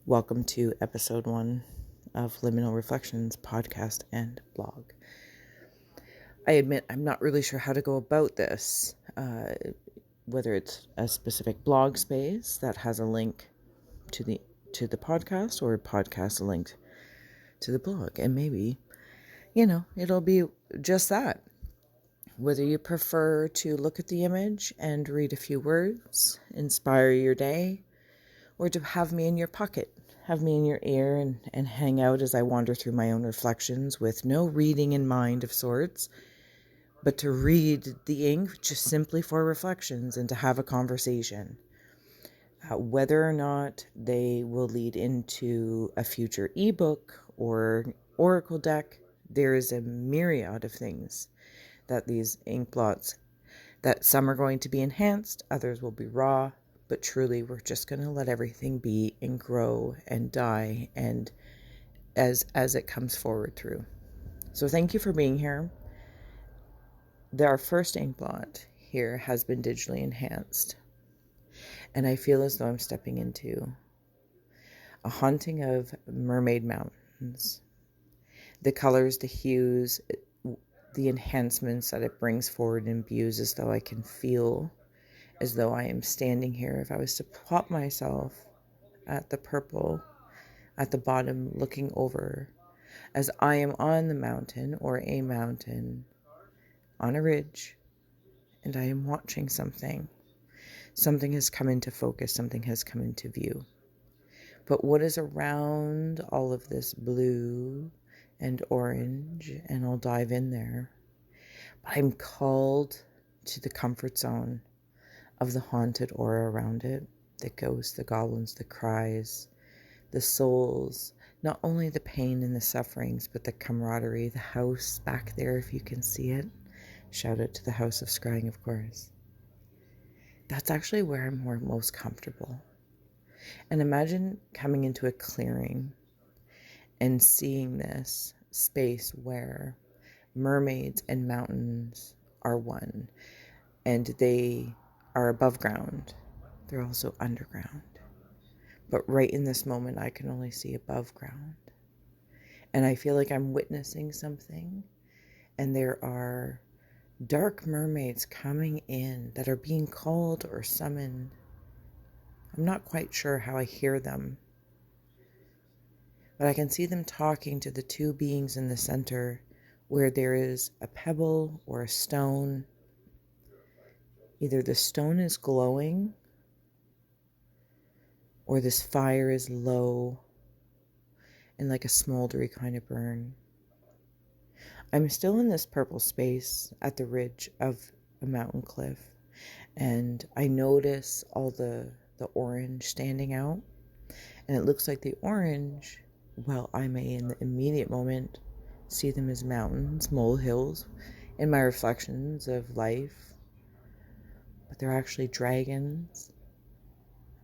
Welcome to episode 1 of Liminal Reflections podcast and blog. I admit I'm not really sure how to go about this, whether it's a specific blog space that has a link to the podcast, or a podcast a link to the blog. And maybe, it'll be just that. Whether you prefer to look at the image and read a few words, inspire your day, or to have me in your pocket, have me in your ear and hang out as I wander through my own reflections with no reading in mind of sorts, but to read the ink just simply for reflections and to have a conversation. Whether or not they will lead into a future ebook or oracle deck, there is a myriad of things that these ink blots, that some are going to be enhanced, others will be raw, but truly we're just going to let everything be and grow and die and as it comes forward through. So thank you for being here. Our first ink blot here has been digitally enhanced, and I feel as though I'm stepping into a haunting of Mermaid Mountains. The colors, the hues, the enhancements that it brings forward and imbues, as though I can feel as though I am standing here. If I was to plot myself at the purple at the bottom, looking over, as I am on the mountain or a mountain on a ridge, and I am watching something. Something has come into focus, something has come into view. But what is around all of this blue and orange, and I'll dive in there. But I'm called to the comfort zone of the haunted aura around it, the ghosts, the goblins, the cries, the souls, not only the pain and the sufferings, but the camaraderie, the house back there, if you can see it. Shout out to the House of Scrying, of course. That's actually where I'm most comfortable. And imagine coming into a clearing and seeing this space where mermaids and mountains are one, and they are above ground. They're also underground. But right in this moment, I can only see above ground. And I feel like I'm witnessing something. And there are dark mermaids coming in that are being called or summoned. I'm not quite sure how I hear them. But I can see them talking to the two beings in the center, where there is a pebble or a stone. Either the stone is glowing, or this fire is low and like a smoldery kind of burn. I'm still in this purple space at the ridge of a mountain cliff, and I notice all the orange standing out, and it looks like the orange, well, I may in the immediate moment see them as mountains, molehills, in my reflections of life, but they're actually dragons.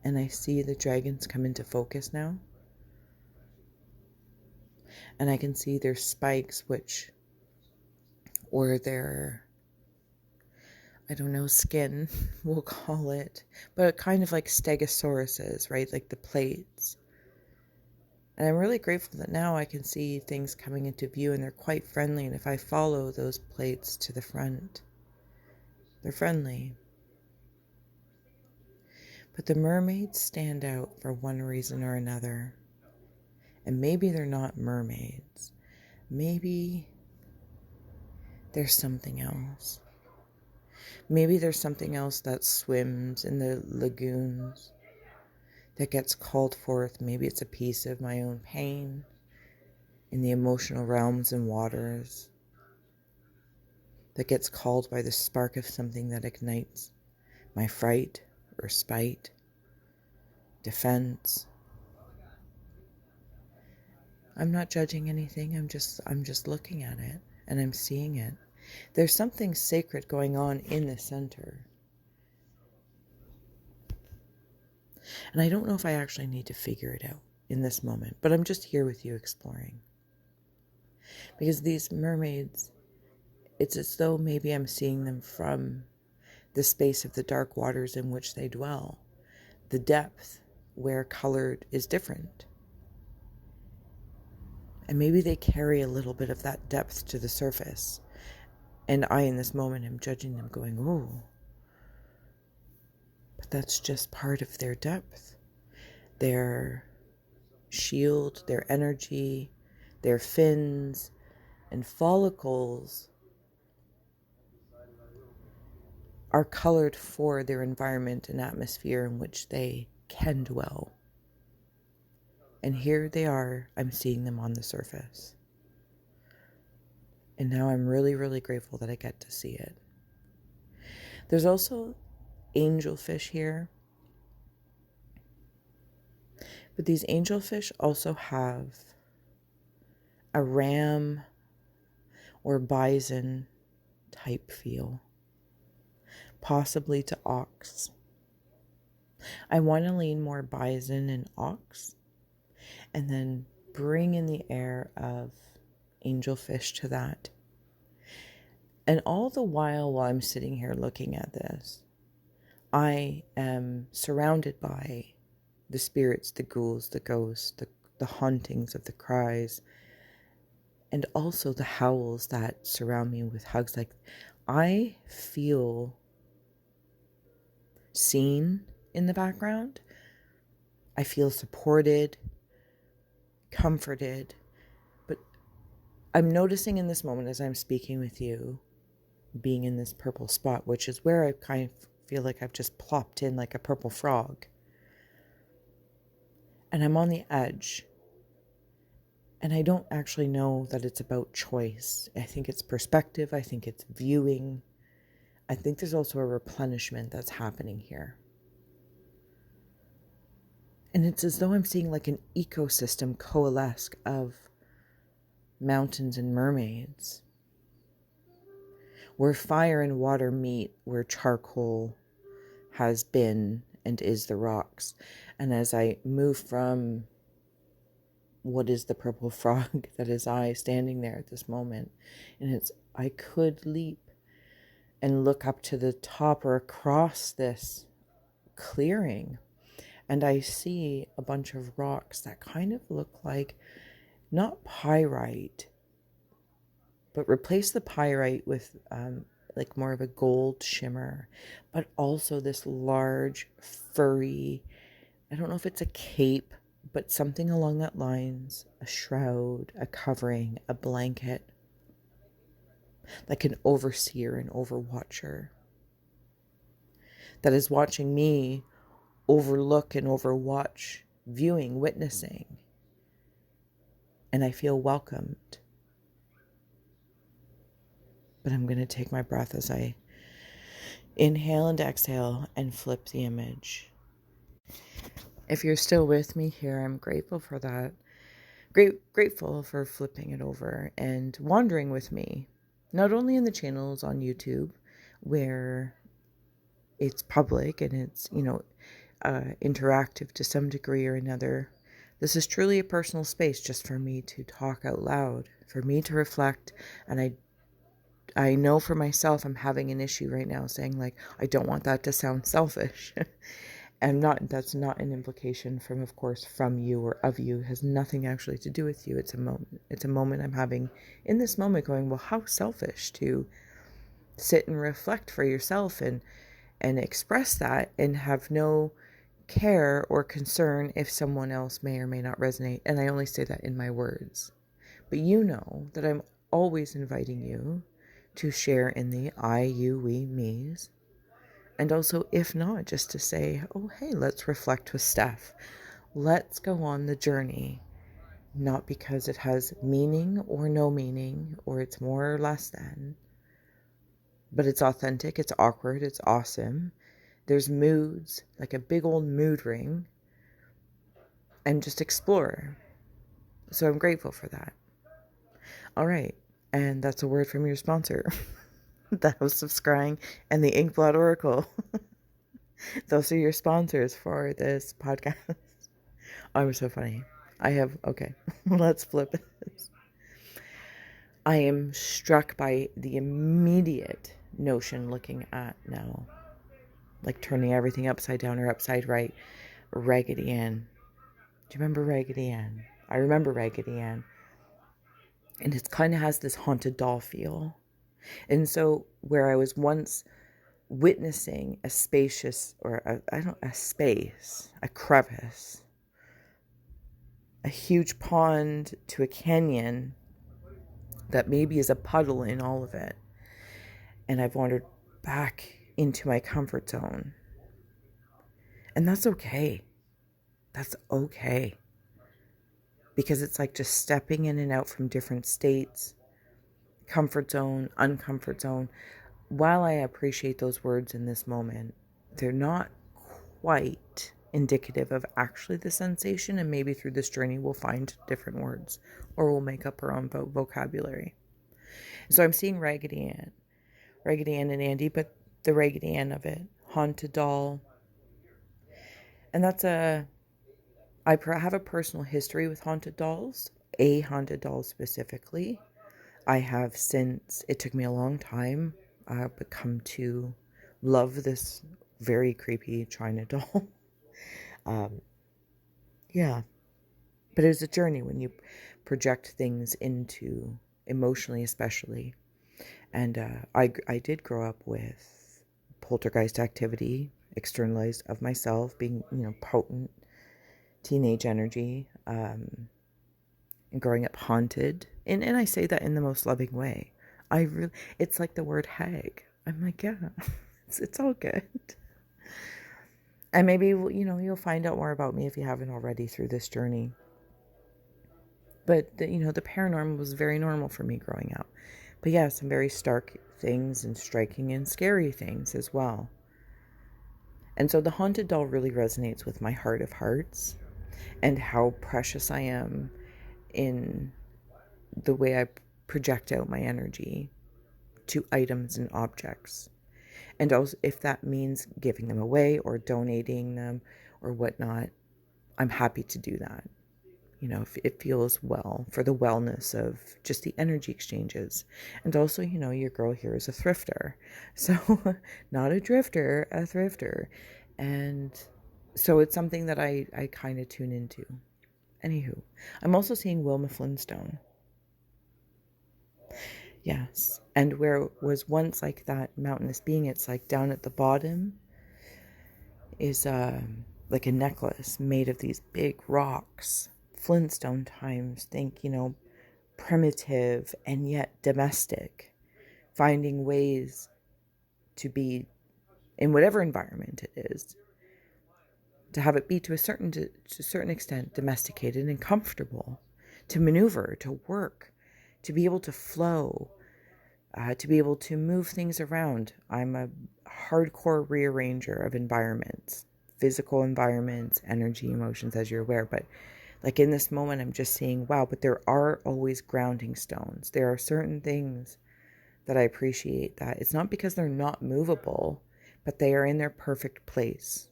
And I see the dragons come into focus now. And I can see their spikes, or their, I don't know, skin, we'll call it. But kind of like stegosauruses, right? Like the plates. And I'm really grateful that now I can see things coming into view, and they're quite friendly. And if I follow those plates to the front, they're friendly. But the mermaids stand out for one reason or another. And maybe they're not mermaids. Maybe there's something else. Maybe there's something else that swims in the lagoons, that gets called forth. Maybe it's a piece of my own pain in the emotional realms and waters, that gets called by the spark of something that ignites my fright or spite, defense. I'm not judging anything. I'm just looking at it, and I'm seeing it. There's something sacred going on in the center. And I don't know if I actually need to figure it out in this moment, but I'm just here with you exploring. Because these mermaids, it's as though maybe I'm seeing them from the space of the dark waters in which they dwell, the depth where colored is different. And maybe they carry a little bit of that depth to the surface. And I, in this moment, am judging them going, oh, but that's just part of their depth. Their shield, their energy, their fins and follicles are colored for their environment and atmosphere in which they can dwell. And here they are, I'm seeing them on the surface. And now I'm really, really grateful that I get to see it. There's also angelfish here. But these angelfish also have a ram or bison type feel, possibly to ox. I want to lean more bison and ox, and then bring in the air of angelfish to that. And all the while I'm sitting here looking at this, I am surrounded by the spirits, the ghouls, the ghosts, the hauntings of the cries, and also the howls that surround me with hugs. Like, I feel seen in the background. I feel supported, comforted. But I'm noticing in this moment as I'm speaking with you, being in this purple spot, which is where I kind of feel like I've just plopped in like a purple frog. And I'm on the edge. And I don't actually know that it's about choice. I think it's perspective. I think it's viewing. I think there's also a replenishment that's happening here. And it's as though I'm seeing like an ecosystem coalesce of mountains and mermaids, where fire and water meet, where charcoal has been and is the rocks. And as I move from what is the purple frog that is I standing there at this moment, and I could leap and look up to the top or across this clearing, and I see a bunch of rocks that kind of look like not pyrite, but replace the pyrite with like more of a gold shimmer, but also this large furry, I don't know if it's a cape, but something along that lines, a shroud, a covering, a blanket, like an overseer, an overwatcher, that is watching me overlook and overwatch, viewing, witnessing. And I feel welcomed. But I'm going to take my breath as I inhale and exhale and flip the image. If you're still with me here, I'm grateful for that. Grateful for flipping it over and wandering with me, not only in the channels on YouTube where it's public and it's, interactive to some degree or another. This is truly a personal space just for me to talk out loud, for me to reflect. And I know for myself, I'm having an issue right now saying, like, I don't want that to sound selfish. And that's not an implication from, of course, from you or of you. It has nothing actually to do with you. It's a moment. It's a moment I'm having in this moment going, well, how selfish to sit and reflect for yourself and express that and have no care or concern if someone else may or may not resonate. And I only say that in my words. But you know that I'm always inviting you to share in the I, you, we, me's. And also, if not, just to say, oh, hey, let's reflect with Steph. Let's go on the journey. Not because it has meaning or no meaning, or it's more or less than. But it's authentic, it's awkward, it's awesome. There's moods, like a big old mood ring. And just explore. So I'm grateful for that. All right. And that's a word from your sponsor. The House of Scrying and the Inkblot Oracle. Those are your sponsors for this podcast. Oh, I'm so funny. Okay, let's flip this. I am struck by the immediate notion looking at now, like turning everything upside down or upside right. Raggedy Ann. Do you remember Raggedy Ann? I remember Raggedy Ann. And it kind of has this haunted doll feel. And so where I was once witnessing a spacious, or a space, a crevice, a huge pond to a canyon that maybe is a puddle in all of it. And I've wandered back into my comfort zone. And that's okay. That's okay. Because it's like just stepping in and out from different states, comfort zone, uncomfort zone. While I appreciate those words in this moment, they're not quite indicative of actually the sensation, and maybe through this journey we'll find different words, or we'll make up our own vocabulary. So I'm seeing Raggedy Ann and Andy, but the Raggedy Ann of it, haunted doll. And that's I have a personal history with haunted dolls, a haunted doll specifically. I have since, it took me a long time, but come to love this very creepy China doll. Yeah. But it was a journey when you project things into, emotionally especially. And I did grow up with poltergeist activity, externalized of myself, being, potent teenage energy, and growing up haunted. And I say that in the most loving way. It's like the word hag. I'm like, yeah, it's all good. And maybe, you'll find out more about me if you haven't already through this journey. But, the paranormal was very normal for me growing up. But yeah, some very stark things and striking and scary things as well. And so the haunted doll really resonates with my heart of hearts and how precious I am in the way I project out my energy to items and objects. And also, if that means giving them away or donating them or whatnot, I'm happy to do that. If it feels well for the wellness of just the energy exchanges. And also, your girl here is a thrifter. So not a drifter, a thrifter. And so it's something that I kind of tune into. Anywho, I'm also seeing Wilma Flintstone. Yes. And where it was once like that mountainous being, it's like down at the bottom is like a necklace made of these big rocks. Flintstone times, think, primitive and yet domestic, finding ways to be in whatever environment it is, to have it be to a certain extent domesticated and comfortable, to maneuver, to work, to be able to flow, to be able to move things around. I'm a hardcore rearranger of environments, physical environments, energy, emotions, as you're aware, but like in this moment, I'm just seeing, wow, but there are always grounding stones. There are certain things that I appreciate that it's not because they're not movable, but they are in their perfect place.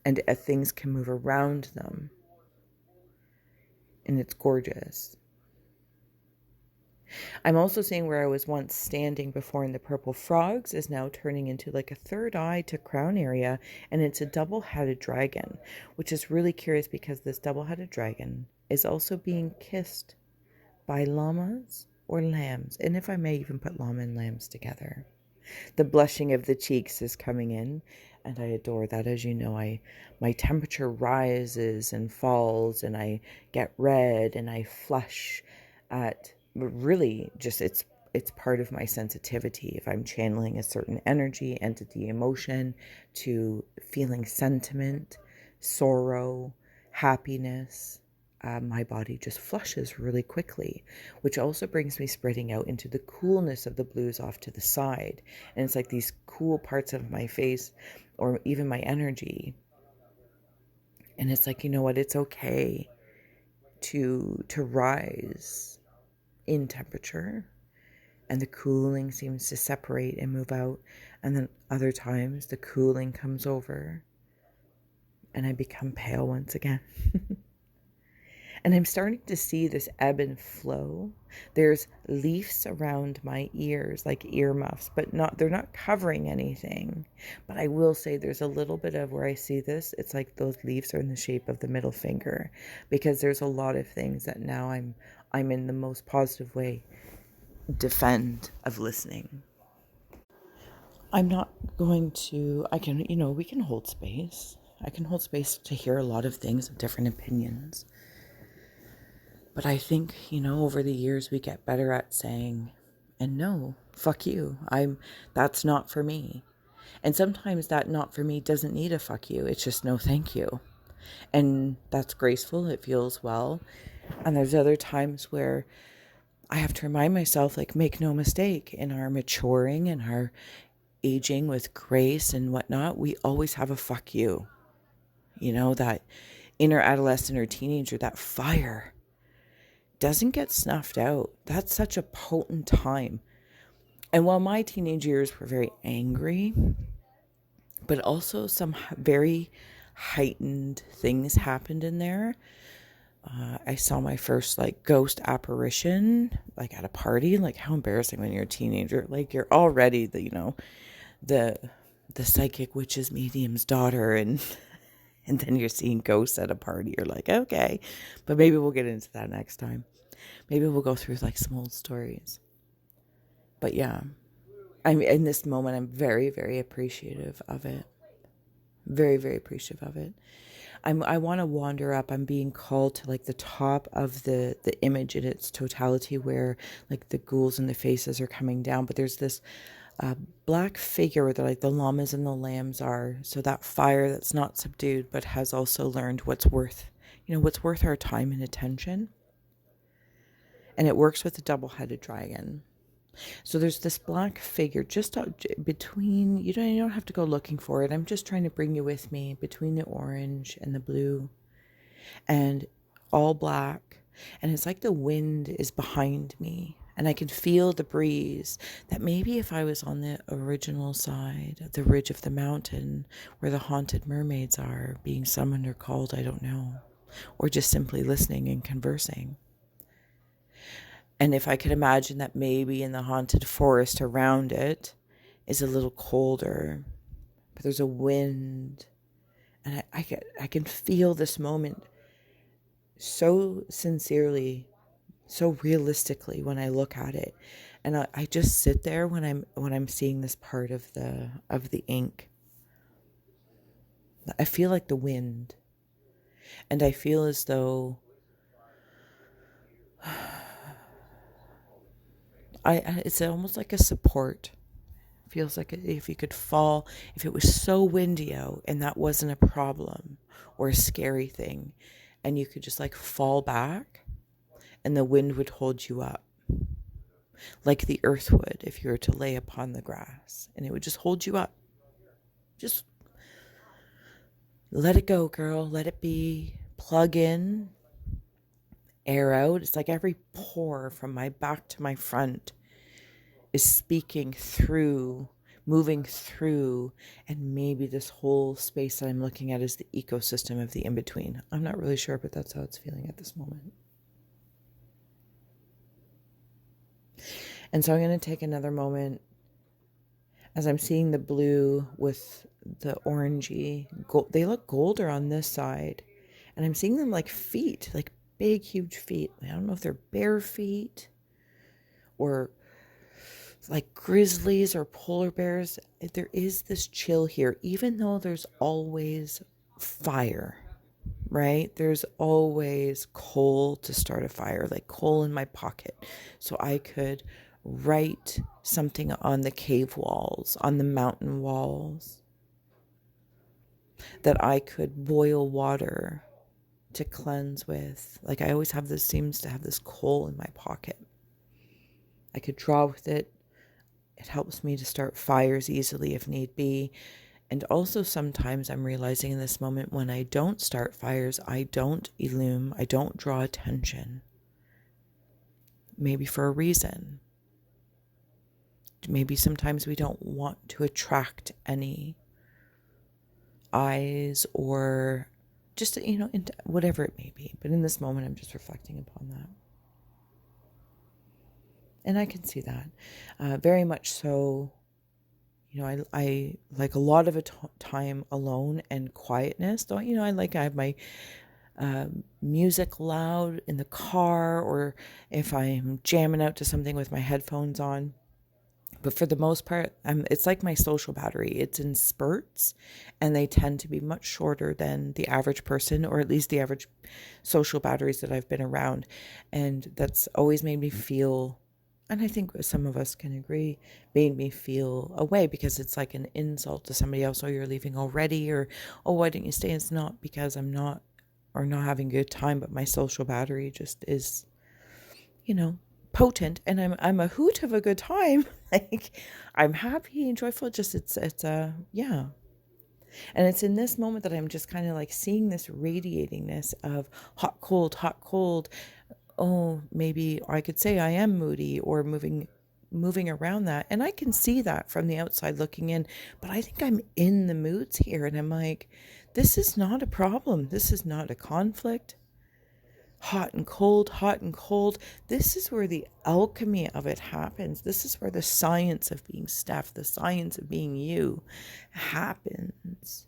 And things can move around them. And it's gorgeous. I'm also seeing where I was once standing before in the purple frogs is now turning into like a third eye to crown area, and it's a double-headed dragon, which is really curious because this double-headed dragon is also being kissed by llamas or lambs, and if I may even put llama and lambs together. The blushing of the cheeks is coming in, and I adore that. As you know, my temperature rises and falls, and I get red and I flush at really just it's part of my sensitivity. If I'm channeling a certain energy, entity, emotion, to feeling sentiment, sorrow, happiness, my body just flushes really quickly, which also brings me spreading out into the coolness of the blues off to the side. And it's like these cool parts of my face or even my energy. And it's like, you know what? It's okay to rise in temperature, and the cooling seems to separate and move out, and then other times the cooling comes over and I become pale once again. And I'm starting to see this ebb and flow. There's leaves around my ears, like earmuffs, but they're not covering anything. But I will say there's a little bit of where I see this, it's like those leaves are in the shape of the middle finger, because there's a lot of things that now I'm in the most positive way defend of listening. I'm not going to, we can hold space. I can hold space to hear a lot of things of different opinions. But I think, over the years we get better at saying, and no, fuck you. That's not for me. And sometimes that not for me doesn't need a fuck you. It's just no thank you. And that's graceful. It feels well. And there's other times where I have to remind myself, like, make no mistake, in our maturing and our aging with grace and whatnot, we always have a fuck you. That inner adolescent or teenager, that fire doesn't get snuffed out. That's such a potent time. And while my teenage years were very angry, but also some very heightened things happened in there. I saw my first ghost apparition at a party. How embarrassing when you're a teenager. You're already the psychic witch's medium's daughter, and then you're seeing ghosts at a party. You're like, okay, but maybe we'll get into that next time. Maybe we'll go through some old stories. But yeah, I'm in this moment. I'm very, very appreciative of it. Very, very appreciative of it. I want to wander up. I'm being called to the top of the image in its totality, where the ghouls and the faces are coming down. But there's this black figure where the llamas and the lambs are. So that fire that's not subdued, but has also learned what's worth our time and attention. And it works with the double-headed dragon. So there's this black figure just between, you don't have to go looking for it. I'm just trying to bring you with me between the orange and the blue, and all black. And it's like the wind is behind me, and I can feel the breeze. That maybe if I was on the original side of the ridge of the mountain where the haunted mermaids are being summoned or called, I don't know, or just simply listening and conversing. And if I could imagine that maybe in the haunted forest around it is a little colder, but there's a wind, and I can feel this moment so sincerely, so realistically when I look at it, and I just sit there when I'm seeing this part of the ink. I feel like the wind, and I feel as though it's almost like a support. It feels like if you could fall, if it was so windy out and that wasn't a problem or a scary thing, and you could just fall back and the wind would hold you up, like the earth would if you were to lay upon the grass, and it would just hold you up. Just let it go, girl. Let it be. Plug in, air out. It's like every pore from my back to my front is speaking through, moving through, and maybe this whole space that I'm looking at is the ecosystem of the in-between. I'm not really sure, but that's how it's feeling at this moment. And so I'm going to take another moment as I'm seeing the blue with the orangey gold. They look golder on this side, and I'm seeing them like feet, like big, huge feet. I don't know if they're bare feet or like grizzlies or polar bears. There is this chill here, even though there's always fire, right? There's always coal to start a fire, like coal in my pocket. So I could write something on the cave walls, on the mountain walls, that I could boil water to cleanse with. Like I always have this, seems to have this coal in my pocket. I could draw with it. It helps me to start fires easily if need be. And also sometimes I'm realizing in this moment, when I don't start fires, I don't illume, I don't draw attention. Maybe for a reason. Maybe sometimes we don't want to attract any eyes or just, into whatever it may be. But in this moment, I'm just reflecting upon that. And I can see that. Very much so. I like a lot of time alone and quietness. Though, I have my music loud in the car, or if I'm jamming out to something with my headphones on. But for the most part, it's like my social battery. It's in spurts, and they tend to be much shorter than the average person, or at least the average social batteries that I've been around. And that's always made me feel, and I think some of us can agree, made me feel away, because it's like an insult to somebody else. Oh, you're leaving already, or, oh, why didn't you stay? It's not because I'm not, or not having a good time, but my social battery just is, potent, and I'm a hoot of a good time. Like, I'm happy and joyful. Just it's yeah. And it's in this moment that I'm just kind of like seeing this radiatingness of hot, cold. Oh, maybe I could say I am moody, or moving around that. And I can see that from the outside looking in, but I think I'm in the moods here, and I'm like, this is not a problem. This is not a conflict. Hot and cold. This is where the alchemy of it happens. This is where the science of being Steph, the science of being you, happens.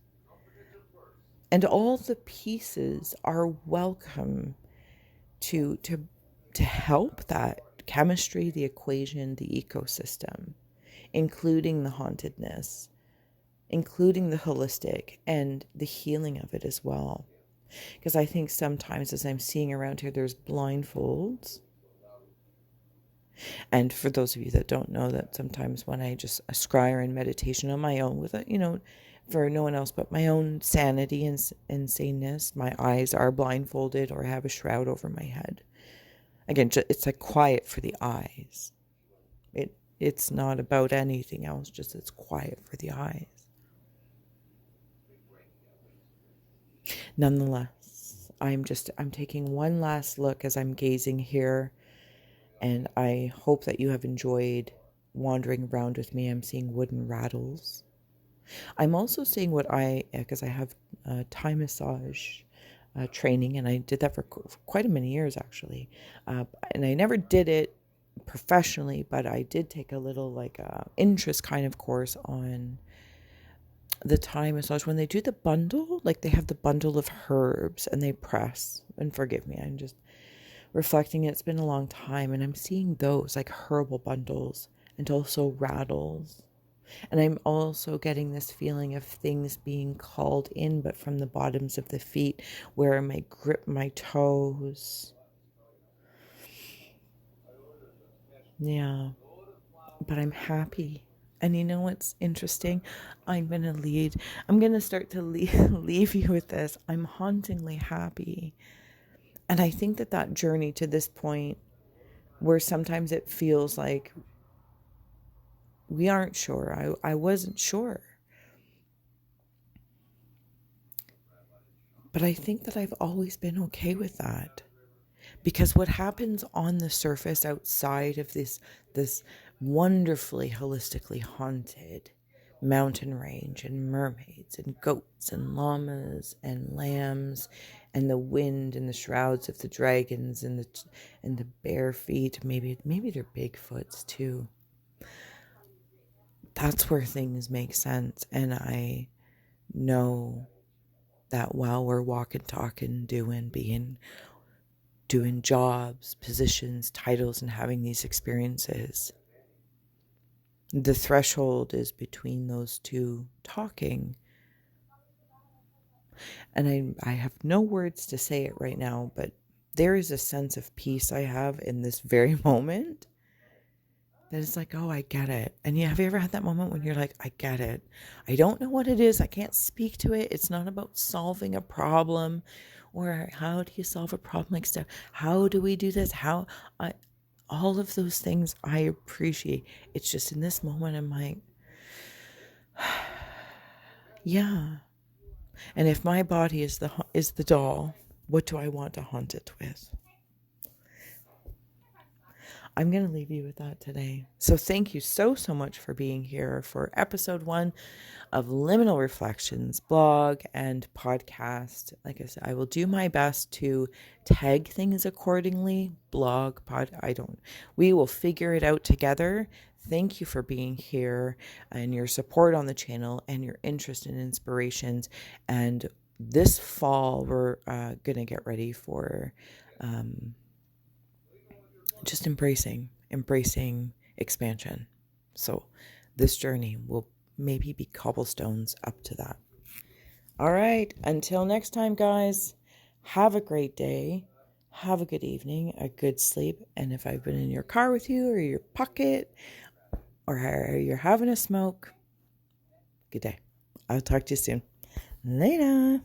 And all the pieces are welcome to help that chemistry, the equation, the ecosystem, including the hauntedness, including the holistic, and the healing of it as well. Because I think sometimes, as I'm seeing around here, there's blindfolds. And for those of you that don't know, that sometimes when I just scry in meditation on my own with it, for no one else but my own sanity and saneness, my eyes are blindfolded or have a shroud over my head. Again, it's like quiet for the eyes. It's not about anything else, just it's quiet for the eyes. Nonetheless, I'm taking one last look as I'm gazing here, and I hope that you have enjoyed wandering around with me. I'm seeing wooden rattles. I'm also seeing because I have Thai massage training, and I did that for quite a many years actually, and I never did it professionally, but I did take a little interest kind of course on the Thai massage. When they do the bundle, like they have the bundle of herbs and they press, and forgive me, I'm just reflecting. It's been a long time, and I'm seeing those like herbal bundles and also rattles. And I'm also getting this feeling of things being called in, but from the bottoms of the feet, where I may grip my toes. Yeah, but I'm happy. And you know what's interesting? I'm going to start to leave you with this. I'm hauntingly happy. And I think that journey to this point, where sometimes it feels like we aren't sure. I wasn't sure. But I think that I've always been okay with that. Because what happens on the surface outside of this wonderfully holistically haunted mountain range, and mermaids and goats and llamas and lambs, and the wind and the shrouds of the dragons and the bare feet, maybe they're Bigfoots too. That's where things make sense. And I know that while we're walking, talking, doing jobs, positions, titles, and having these experiences, the threshold is between those two talking. And I have no words to say it right now, but there is a sense of peace I have in this very moment that it's like, oh, I get it. And have you ever had that moment when you're like, I get it. I don't know what it is. I can't speak to it. It's not about solving a problem, or how do you solve a problem like stuff? How do we do this? All of those things I appreciate. It's just in this moment I'm like, yeah. And if my body is the doll, what do I want to haunt it with? I'm going to leave you with that today. So thank you so much for being here for episode 1 of Liminal Reflections blog and podcast. Like I said, I will do my best to tag things accordingly. Blog, we will figure it out together. Thank you for being here and your support on the channel and your interest and inspirations. And this fall, we're going to get ready for just embracing expansion. So this journey will maybe be cobblestones up to that. All right. Until next time, guys, have a great day. Have a good evening, a good sleep. And if I've been in your car with you or your pocket or you're having a smoke, good day. I'll talk to you soon. Later.